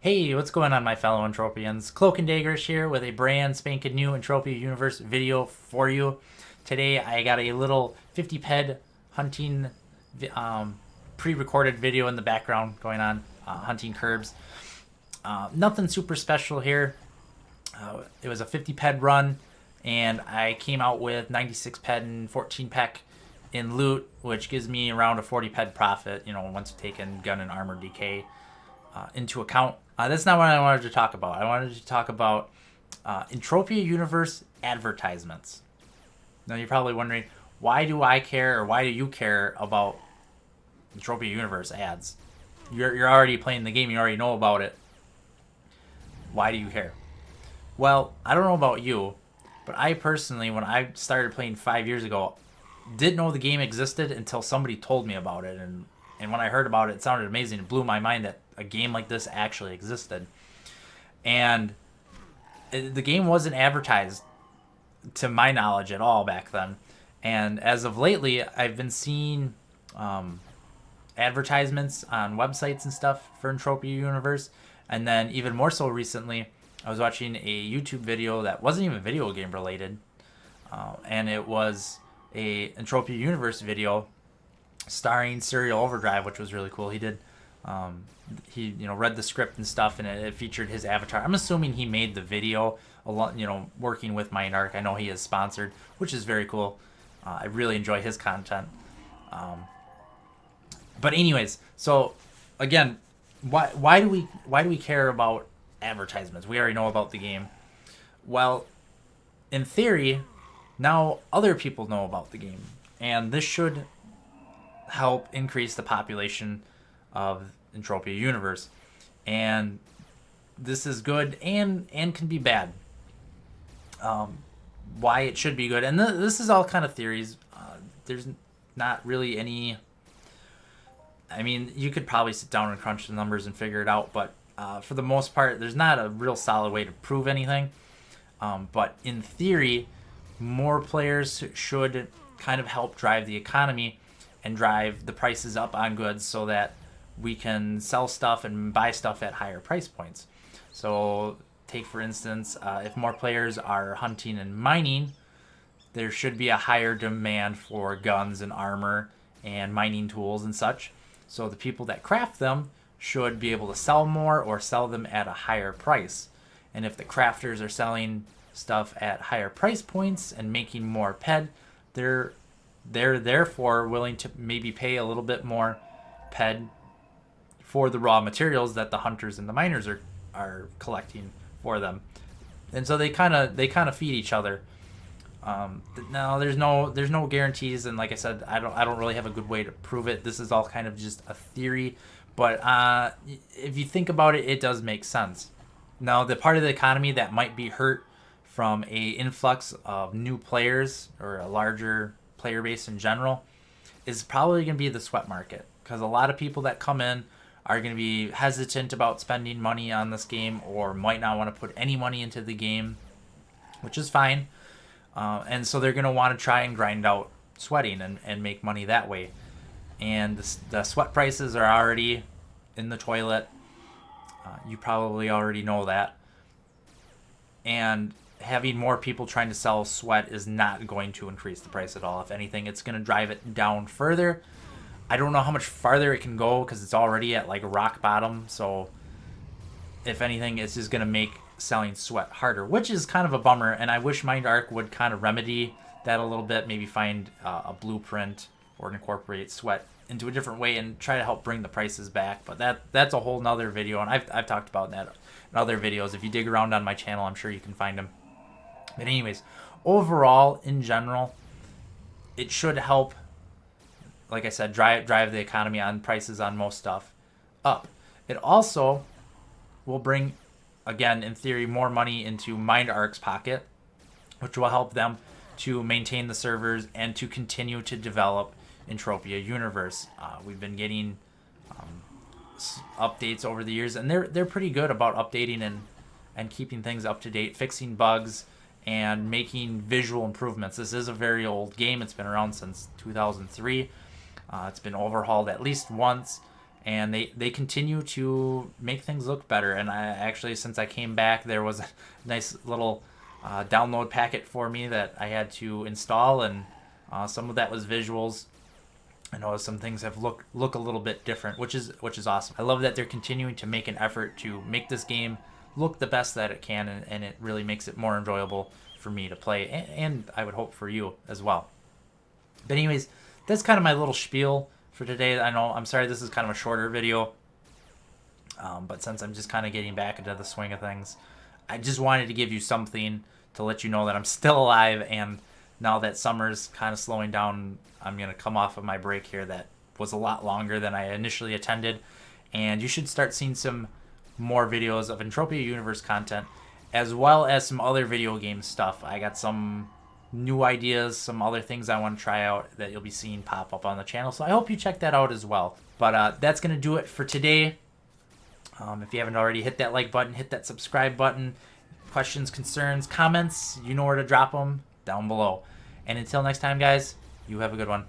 Hey, what's going on, my fellow Entropians? Cloak and Daggers here with a brand spanking new Entropia Universe video for you. Today, I got a little 50 ped hunting um, pre recorded video in the background going on, hunting curbs. Nothing super special here. It was a 50 ped run, and I came out with 96 ped and 14 peck in loot, which gives me around a 40 ped profit, once you've taken gun and armor decay into account. That's not what I wanted to talk about. I wanted to talk about Entropia Universe advertisements. Now you're probably wondering, why do I care, or why do you care about Entropia Universe ads? You're already playing the game. You already know about it. Why do you care? Well, I don't know about you, but I personally, when I started playing 5 years ago, didn't know the game existed until somebody told me about it, and when I heard about it, it sounded amazing. It blew my mind that a game like this actually existed. And the game wasn't advertised, to my knowledge, at all back then. And as of lately, I've been seeing advertisements on websites and stuff for Entropia Universe. And then even more so recently, I was watching a YouTube video that wasn't even video game related. And it was a Entropia Universe video starring Serial Overdrive, which was really cool. He read the script and stuff, and it featured his avatar. I'm assuming he made the video a lot, working with Mind Ark. I know he is sponsored, which is very cool. I really enjoy his content. But anyways, so again, why do we care about advertisements? We already know about the game. Well, in theory, now other people know about the game, and this should help increase the population of Entropia Universe. And this is good and can be bad. Why it should be good, and this is all kind of theories. There's not really any. I mean, you could probably sit down and crunch the numbers and figure it out, but for the most part, there's not a real solid way to prove anything. But in theory, more players should kind of help drive the economy and drive the prices up on goods so that we can sell stuff and buy stuff at higher price points. So take, for instance, if more players are hunting and mining, there should be a higher demand for guns and armor and mining tools and such. So the people that craft them should be able to sell more or sell them at a higher price. And if the crafters are selling stuff at higher price points and making more ped, they're therefore willing to maybe pay a little bit more ped for the raw materials that the hunters and the miners are collecting for them. And so they kind of feed each other. Now there's no guarantees, and like I said, I don't really have a good way to prove it. This is all kind of just a theory, but if you think about it, it does make sense. Now, the part of the economy that might be hurt from a influx of new players or a larger player base in general is probably going to be the sweat market, because a lot of people that come in are going to be hesitant about spending money on this game, or might not want to put any money into the game, which is fine. And so they're going to want to try and grind out sweating and make money that way. And the sweat prices are already in the toilet. You probably already know that. And having more people trying to sell sweat is not going to increase the price at all. If anything, it's going to drive it down further. I don't know how much farther it can go, because it's already at like rock bottom. So if anything, it's just going to make selling sweat harder, which is kind of a bummer. And I wish Mind Ark would kind of remedy that a little bit, maybe find a blueprint or incorporate sweat into a different way and try to help bring the prices back. But that's a whole nother video, and I've talked about that in other videos. If you dig around on my channel, I'm sure you can find them. But anyways, overall, in general, it should help, like I said, drive the economy on prices on most stuff up. It also will bring, again, in theory, more money into Mind Ark's pocket, which will help them to maintain the servers and to continue to develop Entropia Universe. We've been getting updates over the years, and they're pretty good about updating and keeping things up to date, fixing bugs, and making visual improvements. This is a very old game. It's been around since 2003. It's been overhauled at least once, and they continue to make things look better. And I actually, since I came back, there was a nice little download packet for me that I had to install, and some of that was visuals. I know some things have look a little bit different, which is awesome. I love that they're continuing to make an effort to make this game look the best that it can, and it really makes it more enjoyable for me to play, and I would hope for you as well. But anyways, that's kind of my little spiel for today. I know, I'm sorry this is kind of a shorter video, but since I'm just kind of getting back into the swing of things, I just wanted to give you something to let you know that I'm still alive, and now that summer's kind of slowing down, I'm going to come off of my break here that was a lot longer than I initially intended, and you should start seeing some more videos of Entropia Universe content, as well as some other video game stuff. I got some new ideas, some other things I want to try out that you'll be seeing pop up on the channel, so I hope you check that out as well. But that's going to do it for today. If you haven't already, hit that like button, hit that subscribe button. Questions, concerns, comments, you know where to drop them down below. And until next time, guys, you have a good one.